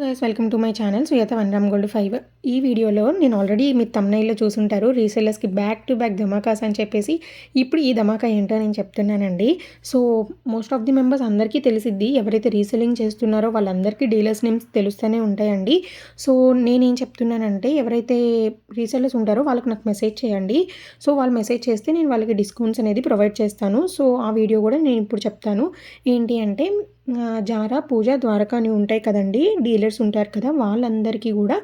Guys welcome to my channel సుయత 1 gram gold 5. ఈ వీడియోలో నేను ఆల్రెడీ మీరు థంబ్నెయిల్లో చూసుంటారు రీసెల్లర్స్కి బ్యాక్ టు బ్యాక్ ధమాకాస్ అని చెప్పేసి. ఇప్పుడు ఈ ధమాకా ఏంటో నేను చెప్తున్నానండి. So most of the members అందరికీ తెలిసిద్ది, ఎవరైతే రీసెల్లింగ్ చేస్తున్నారో వాళ్ళందరికీ డీలర్స్ నేమ్స్ తెలుస్తూనే ఉంటాయండి. సో నేనేం చెప్తున్నానంటే, ఎవరైతే రీసెల్లర్స్ ఉంటారో వాళ్ళకి నాకు మెసేజ్ చేయండి. సో వాళ్ళు మెసేజ్ చేస్తే నేను వాళ్ళకి డిస్కౌంట్స్ అనేది ప్రొవైడ్ చేస్తాను. సో ఆ వీడియో కూడా నేను ఇప్పుడు చెప్తాను. ఏంటి అంటే, జారా, పూజ, ద్వారకా అని ఉంటాయి కదండీ, డీలర్స్ ఉంటారు కదా, వాళ్ళందరికీ కూడా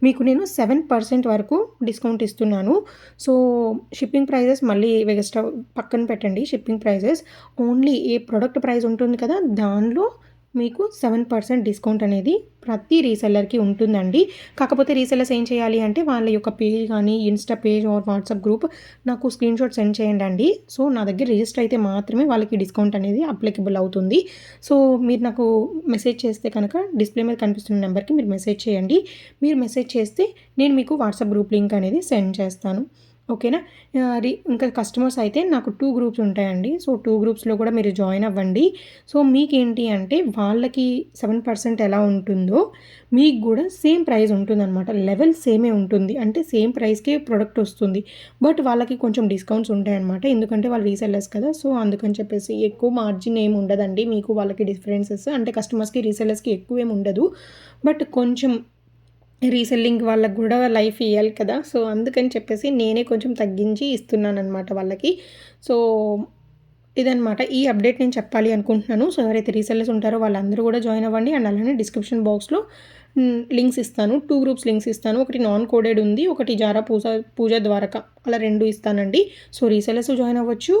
మీకు నేను 7% వరకు డిస్కౌంట్ ఇస్తున్నాను. సో షిప్పింగ్ ప్రైజెస్ మళ్ళీ ఎక్స్ట్రా పక్కన పెట్టండి. షిప్పింగ్ ప్రైజెస్ ఓన్లీ ఏ ప్రొడక్ట్ ప్రైస్ ఉంటుంది కదా, దానిలో మీకు 7% డిస్కౌంట్ అనేది ప్రతి రీసెల్లర్కి ఉంటుందండి. కాకపోతే రీసెల్లర్స్ ఏం చేయాలి అంటే, వాళ్ళ యొక్క పేజ్ కానీ Insta page or WhatsApp group నాకు స్క్రీన్‌షాట్ సెండ్ చేయండి అండి. సో నా దగ్గర రిజిస్టర్ అయితే మాత్రమే వాళ్ళకి డిస్కౌంట్ అనేది అప్లికబుల్ అవుతుంది. సో మీరు నాకు మెసేజ్ చేస్తే కనుక డిస్ప్లే మీద కనిపిస్తున్న నెంబర్కి మీరు మెసేజ్ చేయండి. మీరు మెసేజ్ చేస్తే నేను మీకు వాట్సాప్ గ్రూప్ లింక్ అనేది సెండ్ చేస్తాను. ఓకేనా. ఇంకా కస్టమర్స్ అయితే నాకు 2 గ్రూప్స్ ఉంటాయండి. సో 2 గ్రూప్స్‌లో కూడా మీరు జాయిన్ అవ్వండి. సో మీకేంటి అంటే, వాళ్ళకి 7% ఎలా ఉంటుందో మీకు కూడా సేమ్ ప్రైస్ ఉంటుందన్నమాట. లెవెల్ సేమే ఉంటుంది. అంటే సేమ్ ప్రైస్‌కే ప్రొడక్ట్ వస్తుంది. బట్ వాళ్ళకి కొంచెం డిస్కౌంట్స్ ఉంటాయన్నమాట. ఎందుకంటే వాళ్ళు రీసెల్లర్స్ కదా. సో అందుకని చెప్పేసి ఎక్కువ మార్జిన్ ఏమి ఉండదండి. మీకు వాళ్ళకి డిఫరెన్సెస్ అంటే కస్టమర్స్‌కి రీసెల్లర్స్‌కి ఎక్కువేమి ఉండదు. బట్ కొంచెం రీసెల్లింగ్ వాళ్ళకి కూడా లైఫ్ ఇయ్యాలి కదా. సో అందుకని చెప్పేసి నేనే కొంచెం తగ్గించి ఇస్తున్నాననమాట వాళ్ళకి. సో ఇదనమాట ఈ అప్డేట్ నేను చెప్పాలి అనుకుంటున్నాను. సో ఎవరైతే రీసెల్లర్స్ ఉంటారో వాళ్ళందరూ కూడా జాయిన్ అవ్వండి. అండ్ అలానే డిస్క్రిప్షన్ బాక్స్‌లో లింక్స్ ఇస్తాను. 2 గ్రూప్స్ లింక్స్ ఇస్తాను. ఒకటి నాన్ కోడెడ్ ఉంది. ఒకటి జారా, పూజ, ద్వారక అలా 2 ఇస్తానండి. సో రీసెల్లర్స్ జాయిన్ అవ్వచ్చు,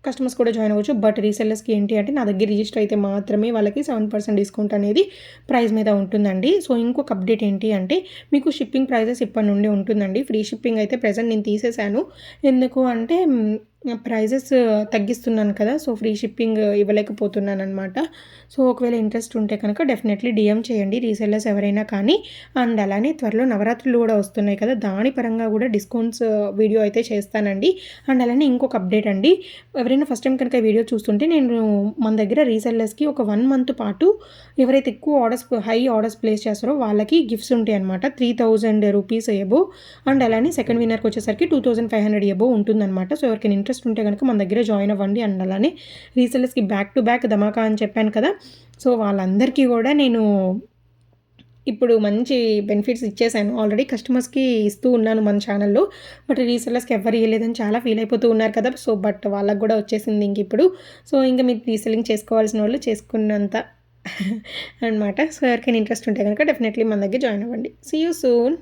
కస్టమర్స్ కూడా జాయిన్ అవ్వచ్చు. బట్ రీసెల్లర్స్కి ఏంటి అంటే, నా దగ్గర రిజిస్టర్ అయితే మాత్రమే వాళ్ళకి 7% డిస్కౌంట్ అనేది ప్రైస్ మీద ఉంటుందండి. సో ఇంకొక అప్డేట్ ఏంటి అంటే, మీకు షిప్పింగ్ ప్రైజెస్ ఇప్పటి నుండి ఉంటుందండి. ఫ్రీ షిప్పింగ్ అయితే ప్రెజెంట్ నేను తీసేశాను. ఎందుకు అంటే ప్రైజెస్ తగ్గిస్తున్నాను కదా. సో ఫ్రీ షిప్పింగ్ ఇవ్వలేకపోతున్నానమాట. సో ఒకవేళ ఇంట్రెస్ట్ ఉంటే కనుక డెఫినెట్లీ డిఎం చేయండి రీసెల్లర్స్ ఎవరైనా కానీ. అండ్ అలానే త్వరలో నవరాత్రులు కూడా వస్తున్నాయి కదా, దాని పరంగా కూడా డిస్కౌంట్స్ వీడియో అయితే చేస్తానండి. అండ్ అలానే ఇంకొక అప్డేట్ అండి, ఎవరైనా ఫస్ట్ టైం కనుక వీడియో చూస్తుంటే, నేను మన దగ్గర రీసెల్లర్స్కి ఒక 1 మంత్ పాటు ఎవరైతే ఎక్కువ హై ఆర్డర్స్ ప్లేస్ చేస్తారో వాళ్ళకి గిఫ్ట్స్ ఉంటాయి అనమాట. 3000 రూపీస్ ఎబోవ్. అండ్ అలానే సెకండ్ విన్నర్కి వచ్చేసరికి 2500 ఎబోవ్ ఉంటుందన్నమాట. సో ఎవరికైనా ఇంట్రెస్ట్ ఉంటే కనుక మన దగ్గర జాయిన్ అవ్వండి. అండ్ అలానే రీసెల్లర్స్కి బ్యాక్ టు బ్యాక్ ధమాకా అని చెప్పాను కదా. సో వాళ్ళందరికీ కూడా నేను ఇప్పుడు మంచి బెనిఫిట్స్ ఇచ్చేసాను. ఆల్రెడీ కస్టమర్స్కి ఇస్తూ ఉన్నాను మన ఛానల్లో. బట్ రీసెల్లర్స్కి ఎవరు ఇవ్వలేదని చాలా ఫీల్ అయిపోతూ ఉన్నారు కదా. సో బట్ వాళ్ళకి కూడా వచ్చేసింది ఇంక ఇప్పుడు. సో ఇంకా మీరు రీసెల్లింగ్ చేసుకోవాల్సిన వాళ్ళు చేసుకున్నంత అనమాట. సో ఎవరికైనా ఇంట్రెస్ట్ ఉంటే కనుక డెఫినెట్లీ మన దగ్గర జాయిన్ అవ్వండి. See you soon.